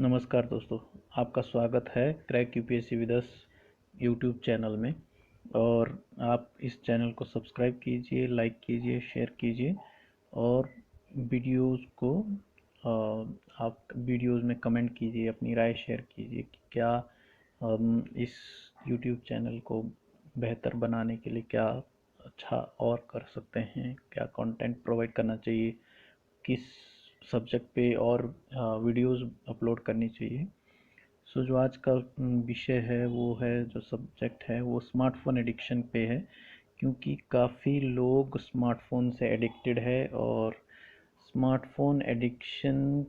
नमस्कार दोस्तों, आपका स्वागत है crack UPSC with us YouTube channel में। और आप इस चैनल को सब्सक्राइब कीजिए, लाइक कीजिए, शेयर कीजिए और वीडियोस को आप वीडियोस में कमेंट कीजिए, अपनी राय शेयर कीजिए कि क्या हम इस यूट्यूब चैनल को बेहतर बनाने के लिए क्या अच्छा और कर सकते हैं, क्या कंटेंट प्रोवाइड करना चाहिए, किस सब्जेक्ट पे और वीडियोस अपलोड करनी चाहिए। सो जो आज का विषय है वो है, जो सब्जेक्ट है वो स्मार्टफोन एडिक्शन पे है। क्योंकि काफ़ी लोग स्मार्टफोन से एडिक्टेड है और स्मार्टफोन एडिक्शन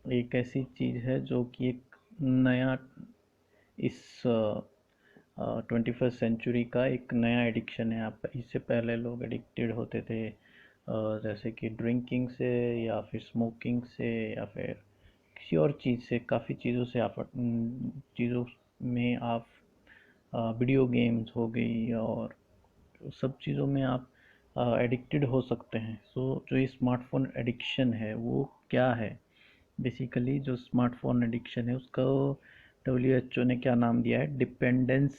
एक ऐसी चीज़ है जो कि एक नया इस 21st सेंचुरी का एक नया एडिक्शन है। आप इससे पहले लोग एडिक्टेड होते थे जैसे कि ड्रिंकिंग से या फिर स्मोकिंग से या फिर किसी और चीज़ से, काफ़ी चीज़ों से आप चीज़ों में आप वीडियो गेम्स हो गई और सब चीज़ों में आप एडिक्टेड हो सकते हैं। सो जो ये स्मार्टफोन एडिक्शन है वो क्या है? बेसिकली जो स्मार्टफोन एडिक्शन है उसका WHO ने क्या नाम दिया है, डिपेंडेंस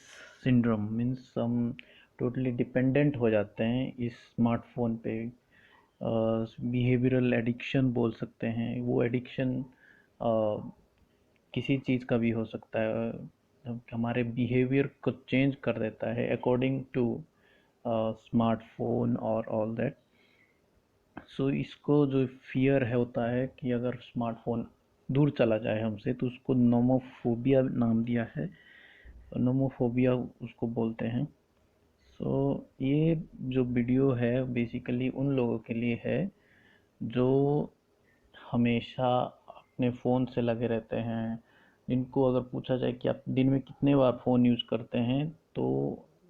सिंड्रोम। मीन्स हम टोटली डिपेंडेंट हो जाते हैं इस स्मार्टफोन पे। बिहेवियरल एडिक्शन बोल सकते हैं। वो एडिक्शन किसी चीज़ का भी हो सकता है, हमारे बिहेवियर को चेंज कर देता है अकॉर्डिंग टू स्मार्टफोन और ऑल दैट। सो इसको जो फियर है होता है कि अगर स्मार्टफोन दूर चला जाए हमसे तो उसको नोमोफोबिया नाम दिया है। नोमोफोबिया उसको बोलते हैं। सो ये जो वीडियो है बेसिकली उन लोगों के लिए है जो हमेशा अपने फ़ोन से लगे रहते हैं। जिनको अगर पूछा जाए कि आप दिन में कितने बार फ़ोन यूज़ करते हैं तो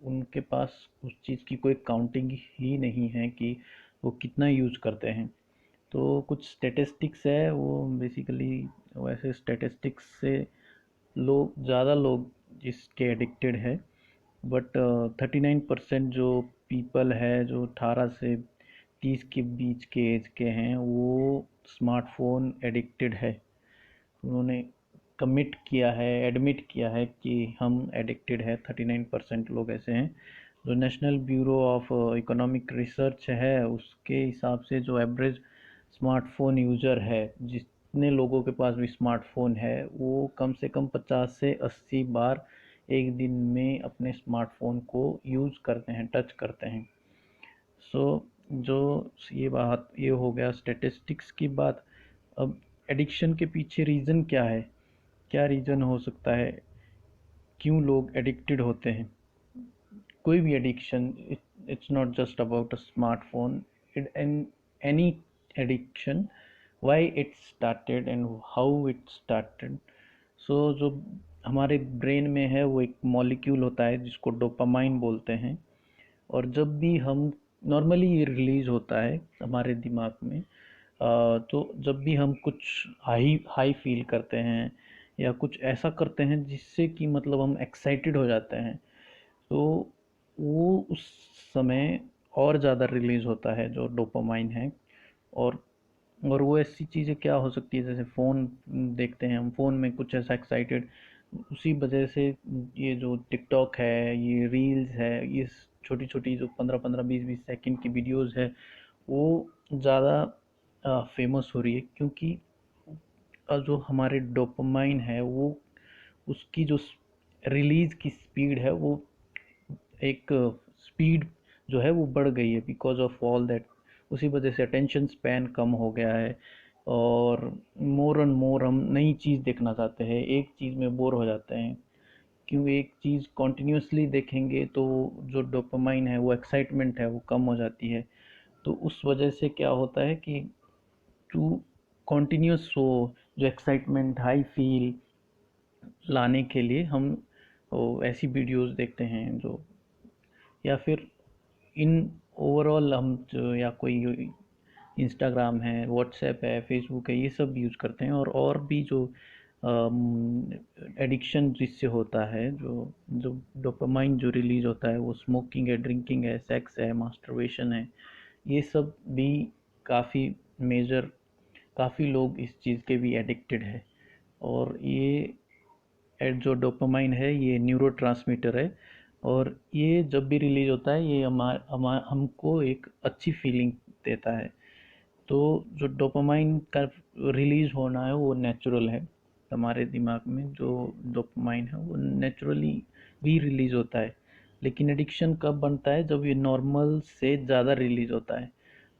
उनके पास उस चीज़ की कोई काउंटिंग ही नहीं है कि वो कितना यूज़ करते हैं। तो कुछ स्टेटिस्टिक्स है वो बेसिकली, वैसे स्टेटिस्टिक्स से ज़्यादा लोग इसके एडिक्टेड है। बट 39% जो पीपल है जो 18 से 30 के बीच के एज के हैं वो स्मार्टफोन एडिक्टेड है। उन्होंने कमिट किया है, एडमिट किया है कि हम एडिक्टेड है। 39% लोग ऐसे हैं। जो national bureau of economic research है उसके हिसाब से जो एवरेज स्मार्टफोन यूज़र है, जितने लोगों के पास भी स्मार्टफोन है, वो कम से कम 50 से 80 बार एक दिन में अपने स्मार्टफोन को यूज़ करते हैं, टच करते हैं। सो जो ये हो गया स्टेटिस्टिक्स की बात। अब एडिक्शन के पीछे रीज़न क्या है? क्या रीज़न हो सकता है? क्यों लोग एडिक्टेड होते हैं? कोई भी addiction, it's not just about a smartphone. It an any addiction, why it started and how it started. So जो हमारे ब्रेन में है वो एक मॉलिक्यूल होता है जिसको डोपामाइन बोलते हैं। और जब भी हम नॉर्मली ये रिलीज होता है हमारे दिमाग में, तो जब भी हम कुछ हाई हाई फील करते हैं या कुछ ऐसा करते हैं जिससे कि मतलब हम एक्साइटेड हो जाते हैं, तो वो उस समय और ज़्यादा रिलीज होता है जो डोपामाइन है। और और वो ऐसी चीज़ें क्या हो सकती है, जैसे फ़ोन देखते हैं हम, फ़ोन में कुछ ऐसा एक्साइटेड, उसी वजह से ये जो टिकटॉक है, ये रील्स है, ये छोटी छोटी जो 15-15 20-20 सेकंड की वीडियोस है वो ज़्यादा फेमस हो रही है। क्योंकि जो हमारे डोपामाइन है वो, उसकी जो रिलीज़ की स्पीड है वो एक स्पीड जो है वो बढ़ गई है बिकॉज ऑफ ऑल दैट। उसी वजह से अटेंशन स्पैन कम हो गया है और मोर एंड मोर हम नई चीज़ देखना चाहते हैं, एक चीज़ में बोर हो जाते हैं। क्यों एक चीज़ कॉन्टिन्यूसली देखेंगे तो जो डोपामाइन है, वो एक्साइटमेंट है, वो कम हो जाती है। तो उस वजह से क्या होता है कि टू कॉन्टिन्यूस हो, जो एक्साइटमेंट हाई फील लाने के लिए हम ऐसी वीडियोस देखते हैं जो, या फिर इन ओवरऑल हम जो, या कोई इंस्टाग्राम है, व्हाट्सएप है, फेसबुक है, ये सब यूज़ करते हैं। और भी जो एडिक्शन जिससे होता है, जो जो डोपामाइन जो रिलीज होता है, वो स्मोकिंग है, ड्रिंकिंग है, सेक्स है, मास्टरबेशन है, ये सब भी काफ़ी मेजर, काफ़ी लोग इस चीज़ के भी एडिक्टेड है। और ये जो डोपामाइन है ये न्यूरोट्रांसमीटर है, और ये जब भी रिलीज होता है ये हमको एक अच्छी फीलिंग देता है। तो जो डोपामाइन का रिलीज होना है वो नेचुरल है। हमारे दिमाग में जो डोपामाइन है वो नेचुरली भी रिलीज होता है। लेकिन एडिक्शन कब बनता है? जब ये नॉर्मल से ज़्यादा रिलीज होता है।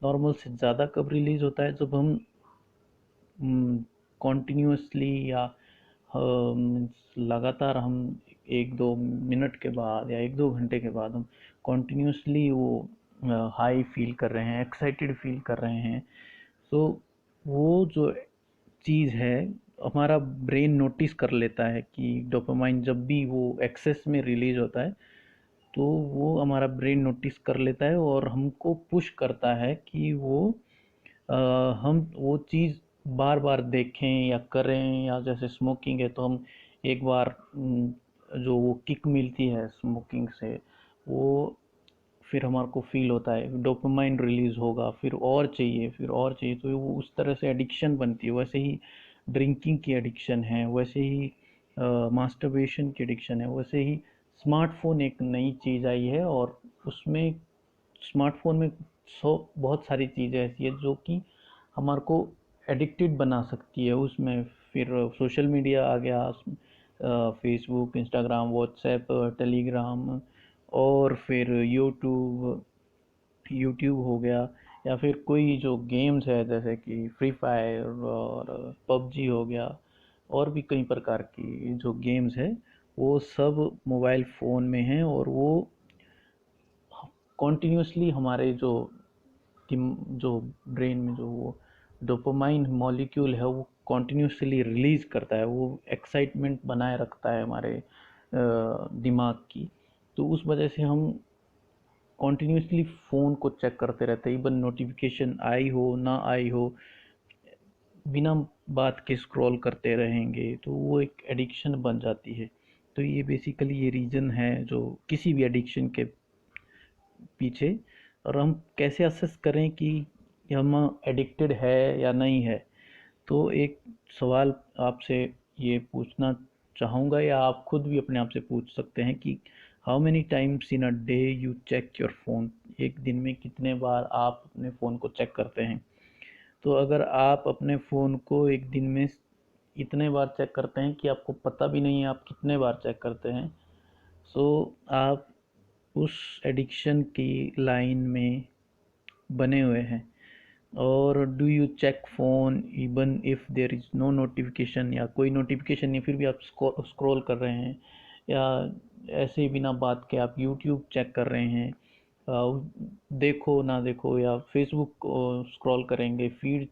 नॉर्मल से ज़्यादा कब रिलीज होता है? जब हम कॉन्टिन्यूसली या लगातार हम 1-2 मिनट के बाद या 1-2 घंटे के बाद हम कॉन्टिन्यूसली वो हाई फील कर रहे हैं, एक्साइटेड फील कर रहे हैं। तो वो जो चीज़ है, हमारा ब्रेन नोटिस कर लेता है कि डोपामाइन जब भी वो एक्सेस में रिलीज होता है, तो वो हमारा ब्रेन नोटिस कर लेता है और हमको पुश करता है कि अ, हम वो चीज़ बार बार देखें या करें। या जैसे स्मोकिंग है तो हम एक बार जो वो किक मिलती है स्मोकिंग से, वो फिर हमारे को फील होता है, डोपामाइन रिलीज होगा, फिर और चाहिए, फिर और चाहिए। तो वो उस तरह से एडिक्शन बनती है। वैसे ही ड्रिंकिंग की एडिक्शन है, वैसे ही मास्टरबेशन की एडिक्शन है, वैसे ही स्मार्टफोन एक नई चीज़ आई है, और उसमें स्मार्टफोन में बहुत सारी चीज़ें ऐसी है जो कि हमारे को एडिक्टेड बना सकती है उसमें। फिर सोशल मीडिया आ गया, फेसबुक, इंस्टाग्राम, व्हाट्सएप, टेलीग्राम, और फिर यूट्यूब यूट्यूब हो गया, या फिर कोई जो गेम्स है जैसे कि फ्री फायर और पबजी हो गया, और भी कई प्रकार की जो गेम्स है वो सब मोबाइल फ़ोन में हैं। और वो कॉन्टिन्यूसली हमारे जो ब्रेन में जो वो डोपामाइन मॉलिक्यूल है वो कॉन्टिन्यूसली रिलीज करता है, वो एक्साइटमेंट बनाए रखता है हमारे दिमाग की। तो उस वजह से हम कॉन्टिन्यूसली फ़ोन को चेक करते रहते हैं, इवन नोटिफिकेशन आई हो ना आई हो, बिना बात के स्क्रॉल करते रहेंगे, तो वो एक एडिक्शन बन जाती है। तो ये बेसिकली ये रीज़न है जो किसी भी एडिक्शन के पीछे। और हम कैसे असेस करें कि हम एडिक्टेड है या नहीं है? तो एक सवाल आपसे ये पूछना चाहूँगा, या आप खुद भी अपने आप से पूछ सकते हैं कि how many times in a day you check your phone? एक दिन में कितने बार आप अपने फ़ोन को चेक करते हैं? तो अगर आप अपने फ़ोन को एक दिन में इतने बार चेक करते हैं कि आपको पता भी नहीं है आप कितने बार चेक करते हैं, सो आप उस एडिक्शन की लाइन में बने हुए हैं। और do you check phone even if there is no notification? या कोई नोटिफिकेशन नहीं फिर भी आप स्क्रॉल कर रहे हैं, या ऐसे ही बिना बात के आप यूट्यूब चेक कर रहे हैं, देखो ना देखो, या फेसबुक को स्क्रॉल करेंगे, फीड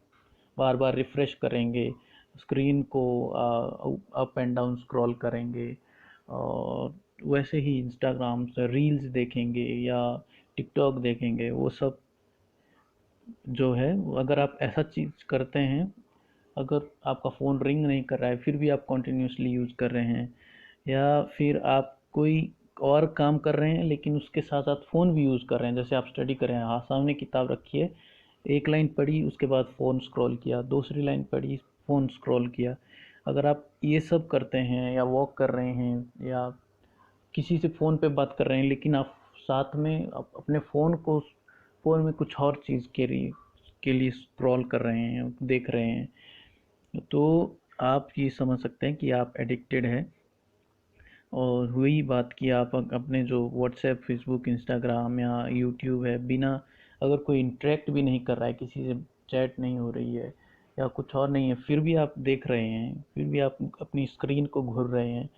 बार बार रिफ़्रेश करेंगे, स्क्रीन को अप एंड डाउन स्क्रॉल करेंगे, और वैसे ही इंस्टाग्राम से रील्स देखेंगे या टिकटॉक देखेंगे। वो सब जो है, अगर आप ऐसा चीज़ करते हैं, अगर आपका फ़ोन रिंग नहीं कर रहा है फिर भी आप कंटिन्यूसली यूज़ कर रहे हैं, या फिर आप कोई और काम कर रहे हैं लेकिन उसके साथ साथ फ़ोन भी यूज़ कर रहे हैं, जैसे आप स्टडी कर रहे हैं, हाँ सामने किताब रखी है, एक लाइन पढ़ी उसके बाद फ़ोन स्क्रॉल किया, दूसरी लाइन पढ़ी फ़ोन स्क्रॉल किया। अगर आप ये सब करते हैं, या वॉक कर रहे हैं, या किसी से फ़ोन पे बात कर रहे हैं, लेकिन आप साथ में अपने फ़ोन में कुछ और चीज़ के लिए स्क्रॉल कर रहे हैं, देख रहे हैं, तो आप ये समझ सकते हैं कि आप एडिक्टेड हैं। और हुई बात कि आप अपने जो व्हाट्सएप, फेसबुक, इंस्टाग्राम या यूट्यूब है, बिना अगर कोई इंटरेक्ट भी नहीं कर रहा है, किसी से चैट नहीं हो रही है या कुछ और नहीं है, फिर भी आप देख रहे हैं, फिर भी आप अपनी स्क्रीन को घूर रहे हैं,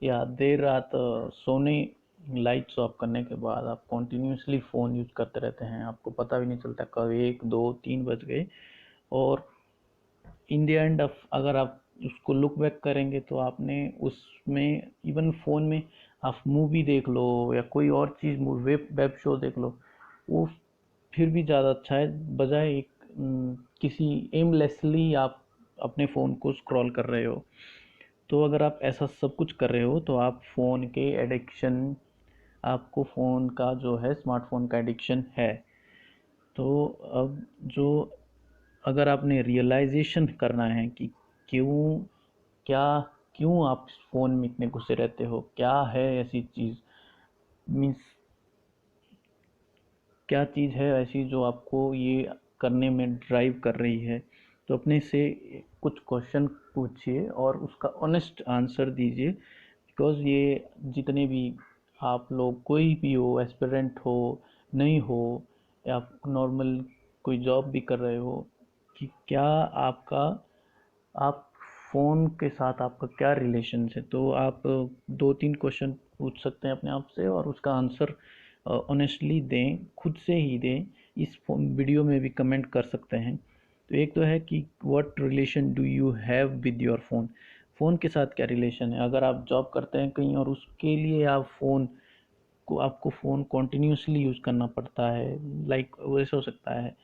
या देर रात सोने लाइट्स ऑफ करने के बाद आप कॉन्टीन्यूसली फ़ोन यूज़ करते रहते हैं, आपको पता भी नहीं चलता कब 1, 2, 3 बज गए। और इन द एंड अगर आप उसको लुक बैक करेंगे तो आपने उसमें इवन फ़ोन में आप मूवी देख लो या कोई और चीज़, वेब वेब शो देख लो, वो फिर भी ज़्यादा अच्छा है, बजाय किसी एमलेसली आप अपने फ़ोन को स्क्रॉल कर रहे हो। तो अगर आप ऐसा सब कुछ कर रहे हो तो आप फ़ोन के एडिक्शन आपको फ़ोन का जो है स्मार्टफ़ोन का एडिक्शन है। तो अब जो अगर आपने रियलाइजेशन करना है कि क्यों क्या, क्यों आप फ़ोन में इतने घुसे रहते हो, क्या है ऐसी चीज़, मीन्स क्या चीज़ है ऐसी जो आपको ये करने में ड्राइव कर रही है। तो अपने से कुछ क्वेश्चन पूछिए और उसका ऑनेस्ट आंसर दीजिए, बिकॉज़ ये जितने भी आप लोग, कोई भी हो, एस्पिरेंट हो, नहीं हो, या नॉर्मल कोई जॉब भी कर रहे हो, कि क्या आपका, आप फ़ोन के साथ आपका क्या रिलेशन है। तो आप 2-3 क्वेश्चन पूछ सकते हैं अपने आप से और उसका आंसर ऑनेस्टली दें, खुद से ही दें। इस वीडियो में भी कमेंट कर सकते हैं। तो एक तो है कि what relation do you have with your phone. Phone के साथ क्या रिलेशन है। अगर आप जॉब करते हैं कहीं और उसके लिए आप फ़ोन को, आपको फ़ोन कॉन्टिन्यूसली यूज़ करना पड़ता है, लाइक वैसे हो सकता है,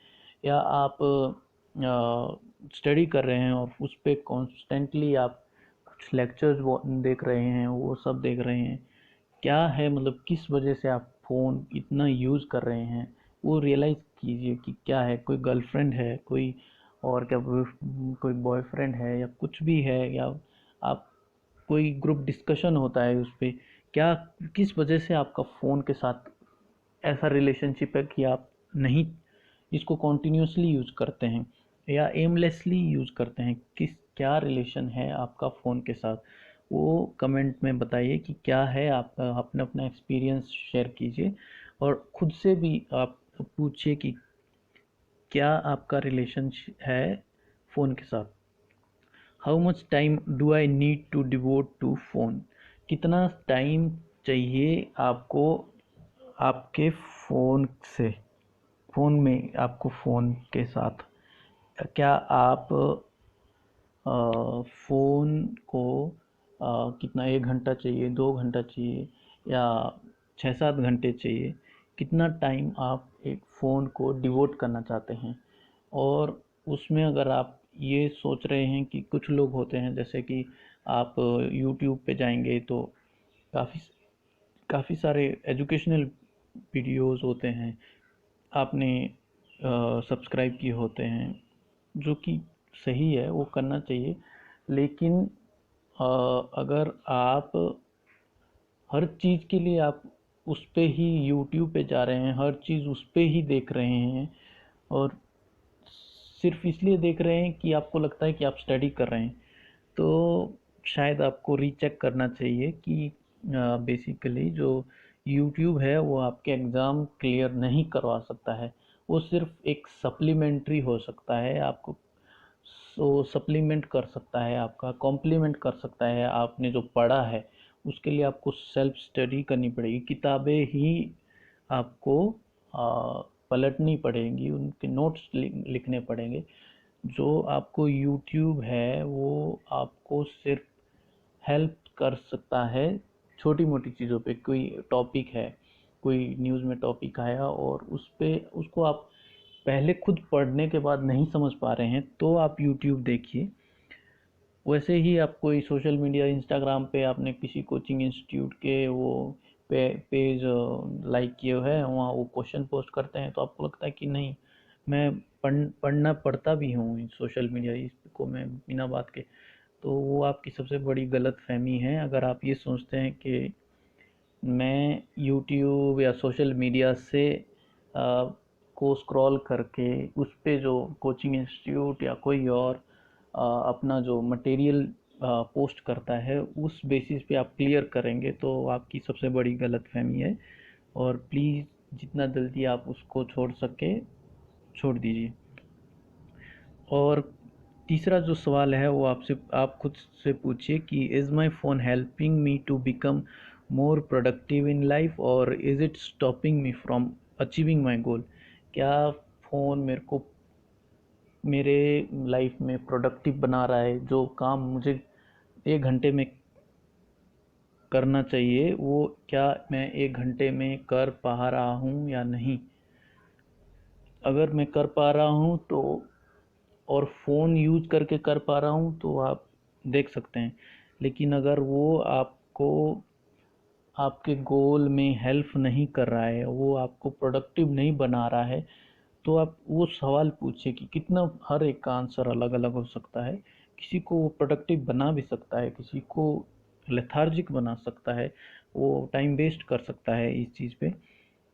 या आप स्टडी कर रहे हैं और उस पे कॉन्स्टेंटली आप कुछ लेक्चर्स देख रहे हैं, वो सब देख रहे हैं, क्या है, मतलब किस वजह से आप फ़ोन इतना यूज़ कर रहे हैं, वो रियलाइज़ कीजिए कि क्या है। कोई गर्लफ्रेंड है, कोई और क्या, कोई बॉयफ्रेंड है, या कुछ भी है, या आप कोई ग्रुप डिस्कशन होता है उस पे, क्या, किस वजह से आपका फ़ोन के साथ ऐसा रिलेशनशिप है कि आप नहीं इसको कॉन्टिन्यूसली यूज़ करते हैं या एमलेसली यूज़ करते हैं। किस, क्या रिलेशन है आपका फ़ोन के साथ, वो कमेंट में बताइए कि क्या है। आप अपना अपना एक्सपीरियंस शेयर कीजिए और खुद से भी आप पूछिए कि क्या आपका रिलेशन है फ़ोन के साथ। How much time do I need to devote to phone. कितना टाइम चाहिए आपको आपके फ़ोन से, फ़ोन में, आपको फ़ोन के साथ। क्या आप फ़ोन को कितना, 1 घंटा चाहिए, 2 घंटा चाहिए, या 6-7 घंटे चाहिए, कितना टाइम आप एक फ़ोन को डिवोट करना चाहते हैं। और उसमें अगर आप ये सोच रहे हैं कि कुछ लोग होते हैं जैसे कि आप यूट्यूब पे जाएंगे तो काफ़ी काफ़ी सारे एजुकेशनल वीडियोस होते हैं, आपने सब्सक्राइब किए होते हैं, जो कि सही है, वो करना चाहिए। लेकिन अगर आप हर चीज़ के लिए आप उस पे ही यूट्यूब पे जा रहे हैं, हर चीज़ उस पे ही देख रहे हैं, और सिर्फ इसलिए देख रहे हैं कि आपको लगता है कि आप स्टडी कर रहे हैं, तो शायद आपको रीचेक करना चाहिए कि बेसिकली जो यूट्यूब है वो आपके एग्ज़ाम क्लियर नहीं करवा सकता है। वो सिर्फ एक सप्लीमेंट्री हो सकता है, आपको सो सप्लीमेंट कर सकता है, आपका कॉम्प्लीमेंट कर सकता है आपने जो पढ़ा है। उसके लिए आपको सेल्फ स्टडी करनी पड़ेगी, किताबें ही आपको पलटनी पड़ेंगी, उनके नोट्स लिखने पड़ेंगे। जो आपको यूट्यूब है वो आपको सिर्फ हेल्प कर सकता है छोटी मोटी चीज़ों पे। कोई टॉपिक है, कोई न्यूज़ में टॉपिक आया और उस पे उसको आप पहले खुद पढ़ने के बाद नहीं समझ पा रहे हैं तो आप यूट्यूब देखिए। वैसे ही आप कोई सोशल मीडिया, इंस्टाग्राम पे आपने किसी कोचिंग इंस्टीट्यूट के वो पेज लाइक किए है, वहाँ वो क्वेश्चन पोस्ट करते हैं तो आपको लगता है कि नहीं, मैं पढ़ना पढ़ता भी हूँ सोशल मीडिया, इसको मैं बिना बात के। तो वो आपकी सबसे बड़ी गलत फहमी है। अगर आप ये सोचते हैं कि मैं यूट्यूब या सोशल मीडिया से को स्क्रॉल करके उस पे जो कोचिंग इंस्टीट्यूट या कोई और अपना जो मटेरियल पोस्ट करता है उस बेसिस पे आप क्लियर करेंगे, तो आपकी सबसे बड़ी गलतफहमी है। और प्लीज़ जितना जल्दी आप उसको छोड़ सके छोड़ दीजिए। और तीसरा जो सवाल है वो आपसे, आप खुद से पूछिए कि is my phone helping me to become more productive in life और is it stopping me from achieving my goal. क्या फ़ोन मेरे को मेरे लाइफ में प्रोडक्टिव बना रहा है, जो काम मुझे 1 घंटे में करना चाहिए वो क्या मैं 1 घंटे में कर पा रहा हूँ या नहीं। अगर मैं कर पा रहा हूँ तो, और फ़ोन यूज़ करके कर पा रहा हूँ तो आप देख सकते हैं। लेकिन अगर वो आपको आपके गोल में हेल्प नहीं कर रहा है, वो आपको प्रोडक्टिव नहीं बना रहा है, तो आप वो सवाल पूछिए कि कितना, हर एक का आंसर अलग अलग हो सकता है, किसी को वो प्रोडक्टिव बना भी सकता है, किसी को लेथार्जिक बना सकता है, वो टाइम वेस्ट कर सकता है इस चीज़ पे।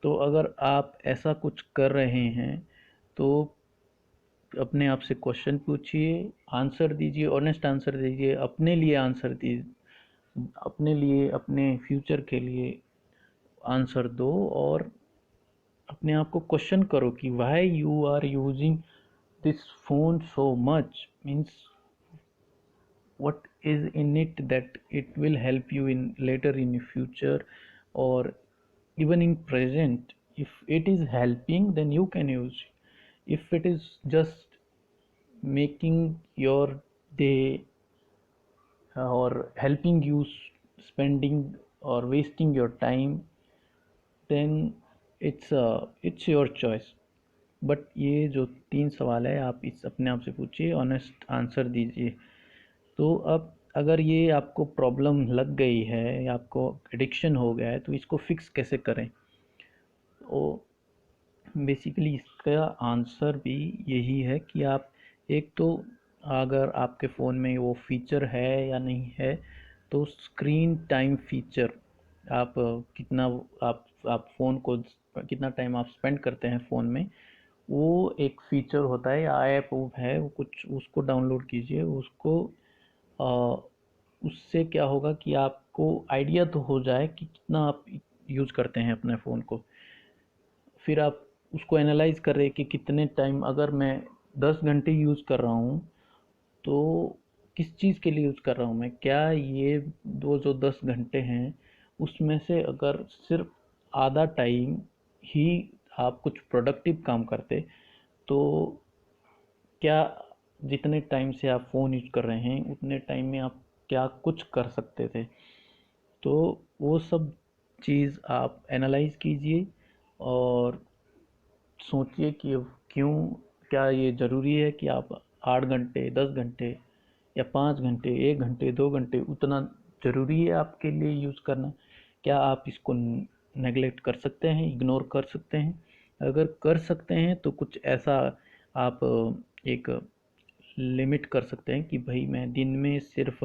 तो अगर आप ऐसा कुछ कर रहे हैं तो अपने आप से क्वेश्चन पूछिए, आंसर दीजिए, ऑनेस्ट आंसर दीजिए, अपने लिए आंसर दीजिए, अपने लिए, अपने फ्यूचर के लिए आंसर दो, और अपने आप को क्वेश्चन करो कि why you are using this phone so much, means what is in it that it will help you in later in future, or even in present. If it is helping, then you can use. If it is just making your day or helping you spending or wasting your time, then it's your choice. But ये जो 3 सवाल है, आप इस अपने आप से पूछिए, ऑनेस्ट आंसर दीजिए। तो अब अगर ये आपको प्रॉब्लम लग गई है या आपको एडिक्शन हो गया है, तो इसको फिक्स कैसे करें? तो बेसिकली इसका आंसर भी यही है कि आप एक तो, अगर आपके फ़ोन में वो फीचर है या नहीं है, तो स्क्रीन टाइम फीचर, आप कितना आप फ़ोन को कितना टाइम आप स्पेंड करते हैं फ़ोन में, वो एक फीचर होता है या ऐप है वो कुछ, उसको डाउनलोड कीजिए। उसको उससे क्या होगा कि आपको आइडिया तो हो जाए कि कितना आप यूज़ करते हैं अपने फ़ोन को। फिर आप उसको एनालाइज कर रहे हैं कि कितने टाइम, अगर मैं 10 घंटे यूज़ कर रहा हूँ तो किस चीज़ के लिए यूज़ कर रहा हूँ मैं, क्या ये दो जो 10 घंटे हैं उसमें से अगर सिर्फ आधा टाइम ही आप कुछ प्रोडक्टिव काम करते, तो क्या जितने टाइम से आप फ़ोन यूज कर रहे हैं उतने टाइम में आप क्या कुछ कर सकते थे। तो वो सब चीज़ आप एनालाइज कीजिए और सोचिए कि क्यों, क्या ये ज़रूरी है कि आप 8 घंटे, 10 घंटे या 5 घंटे, 1 घंटे, 2 घंटे, उतना ज़रूरी है आपके लिए यूज़ करना? क्या आप इसको नेगलेक्ट कर सकते हैं, इग्नोर कर सकते हैं? अगर कर सकते हैं तो कुछ ऐसा आप एक लिमिट कर सकते हैं कि भाई मैं दिन में सिर्फ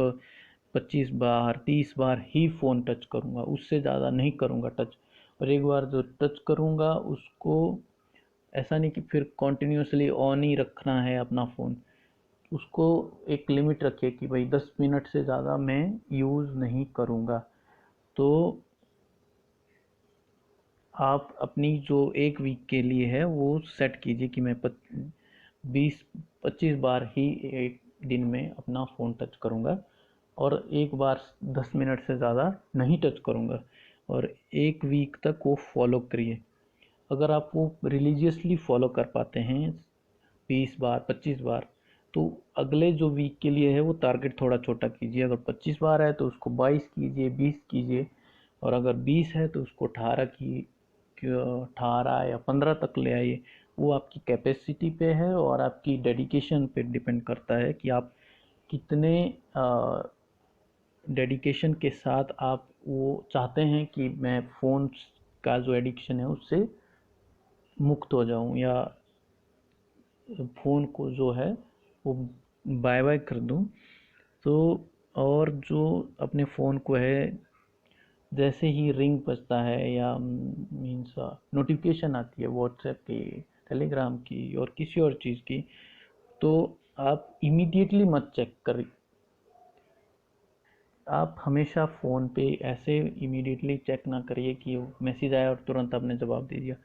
25 बार, 30 बार ही फ़ोन टच करूँगा, उससे ज़्यादा नहीं करूँगा टच। और एक बार जो टच करूँगा उसको, ऐसा नहीं कि फिर कॉन्टीन्यूसली ऑन ही रखना है अपना फ़ोन, उसको एक लिमिट रखिए कि भाई 10 मिनट से ज़्यादा मैं यूज़ नहीं करूँगा। तो आप अपनी जो एक वीक के लिए है वो सेट कीजिए कि मैं 20-25 बार ही एक दिन में अपना फ़ोन टच करूँगा, और एक बार 10 मिनट से ज़्यादा नहीं टच करूँगा, और एक वीक तक वो फॉलो करिए। अगर आप वो रिलीजियसली फॉलो कर पाते हैं 20 बार, 25 बार, तो अगले जो वीक के लिए है वो टारगेट थोड़ा छोटा कीजिए। अगर 25 बार है तो उसको 22 कीजिए, 20 कीजिए, और अगर 20 है तो उसको 18 या 15 तक ले आइए। वो आपकी कैपेसिटी पे है और आपकी डेडिकेशन पे डिपेंड करता है कि आप कितने डेडिकेशन के साथ आप वो चाहते हैं कि मैं फ़ोन का जो एडिक्शन है उससे मुक्त हो जाऊं, या फ़ोन को जो है वो बाय बाय कर दूं। तो और जो अपने फ़ोन को है, जैसे ही रिंग बजता है या मीन्स नोटिफिकेशन आती है व्हाट्सएप की, टेलीग्राम की और किसी और चीज़ की, तो आप इमीडिएटली मत चेक करिए। आप हमेशा फ़ोन पे ऐसे इमीडिएटली चेक ना करिए कि मैसेज आया और तुरंत आपने जवाब दे दिया।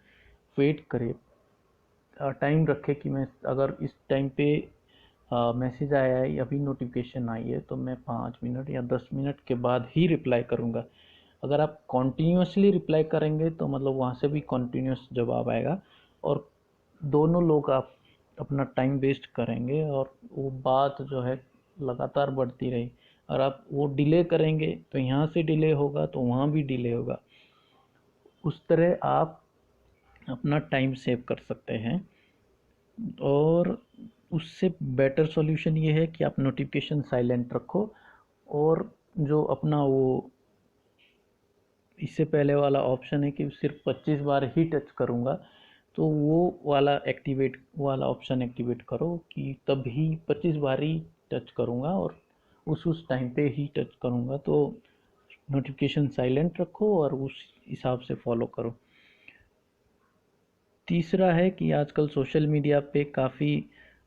वेट करिए, टाइम रखें कि मैं अगर इस टाइम पे मैसेज आया है, अभी नोटिफिकेशन आई है, तो मैं 5 मिनट या 10 मिनट के बाद ही रिप्लाई करूँगा। अगर आप कॉन्टीन्यूसली रिप्लाई करेंगे तो मतलब वहाँ से भी कॉन्टीन्यूस जवाब आएगा, और दोनों लोग आप अपना टाइम वेस्ट करेंगे और वो बात जो है लगातार बढ़ती रही। और आप वो डिले करेंगे तो यहाँ से डिले होगा तो वहाँ भी डिले होगा। उस तरह आप अपना टाइम सेव कर सकते हैं। और उससे बेटर सॉल्यूशन ये है कि आप नोटिफिकेशन साइलेंट रखो, और जो अपना वो इससे पहले वाला ऑप्शन है कि सिर्फ 25 बार ही टच करूँगा, तो वो वाला ऑप्शन एक्टिवेट करो कि तभी 25 बार ही टच करूँगा और उस टाइम पे ही टच करूँगा। तो नोटिफिकेशन साइलेंट रखो और उस हिसाब से फॉलो करो। तीसरा है कि आजकल सोशल मीडिया पे काफ़ी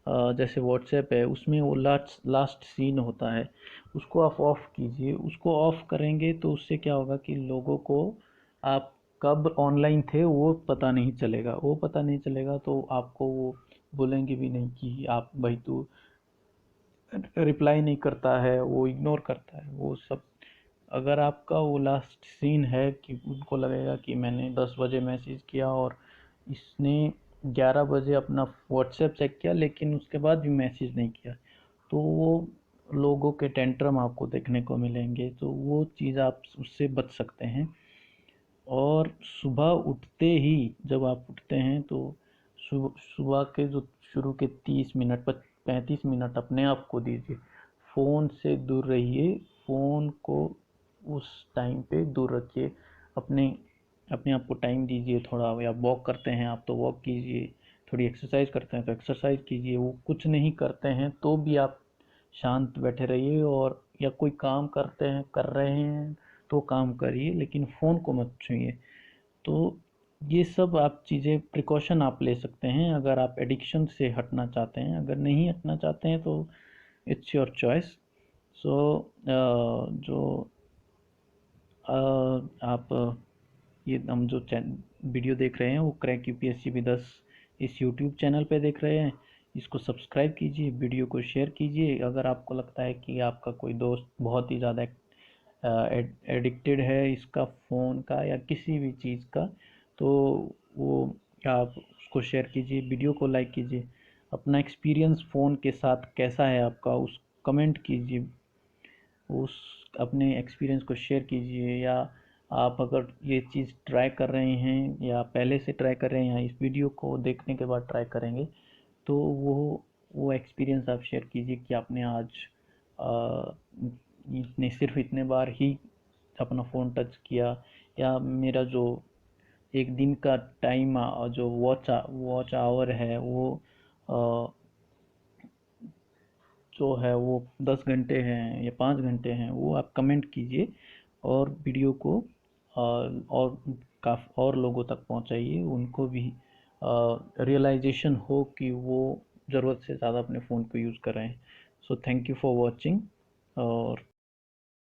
जैसे व्हाट्सएप है, उसमें वो लास्ट लास्ट सीन होता है, उसको आप ऑफ़ कीजिए। उसको ऑफ़ करेंगे तो उससे क्या होगा कि लोगों को आप कब ऑनलाइन थे वो पता नहीं चलेगा। वो पता नहीं चलेगा तो आपको वो बोलेंगे भी नहीं कि आप भाई तू रिप्लाई नहीं करता है, वो इग्नोर करता है, वो सब। अगर आपका वो लास्ट सीन है कि उनको लगेगा कि मैंने 10 बजे मैसेज किया और इसने 11 बजे अपना व्हाट्सएप चेक किया लेकिन उसके बाद भी मैसेज नहीं किया, तो वो लोगों के टेंट्रम आपको देखने को मिलेंगे। तो वो चीज़ आप उससे बच सकते हैं। और सुबह उठते ही जब आप उठते हैं तो सुबह के जो शुरू के 30 मिनट 35 मिनट अपने आप को दीजिए। फ़ोन से दूर रहिए, फ़ोन को उस टाइम पे दूर रखिए। अपने अपने आप को टाइम दीजिए थोड़ा। या वॉक करते हैं आप तो वॉक कीजिए, थोड़ी एक्सरसाइज करते हैं तो एक्सरसाइज कीजिए। वो कुछ नहीं करते हैं तो भी आप शांत बैठे रहिए, और या कोई काम कर रहे हैं तो काम करिए लेकिन फ़ोन को मत छूइए। तो ये सब आप चीज़ें प्रिकॉशन आप ले सकते हैं अगर आप एडिक्शन से हटना चाहते हैं। अगर नहीं हटना चाहते हैं तो इट्स योर चॉइस। सो जो आप ये हम जो वीडियो देख रहे हैं वो क्रैक यूपीएससी विद अस इस यूट्यूब चैनल पे देख रहे हैं। इसको सब्सक्राइब कीजिए, वीडियो को शेयर कीजिए। अगर आपको लगता है कि आपका कोई दोस्त बहुत ही ज़्यादा एडिक्टेड है इसका फ़ोन का या किसी भी चीज़ का, तो वो आप उसको शेयर कीजिए, वीडियो को लाइक कीजिए। अपना एक्सपीरियंस फ़ोन के साथ कैसा है आपका उस कमेंट कीजिए, उस अपने एक्सपीरियंस को शेयर कीजिए। या आप अगर ये चीज़ ट्राई कर रहे हैं या पहले से ट्राई कर रहे हैं या इस वीडियो को देखने के बाद ट्राई करेंगे, तो वो एक्सपीरियंस आप शेयर कीजिए कि आपने आज अ, इतने बार ही अपना फ़ोन टच किया। या मेरा जो एक दिन का टाइम जो वॉच आवर है वो अ, जो है वो 10 घंटे हैं या 5 घंटे हैं, वो आप कमेंट कीजिए। और वीडियो को और और लोगों तक पहुंचाइए, उनको भी रियलाइजेशन हो कि वो ज़रूरत से ज़्यादा अपने फ़ोन को यूज़ कर रहे हैं। So thank you for watching. और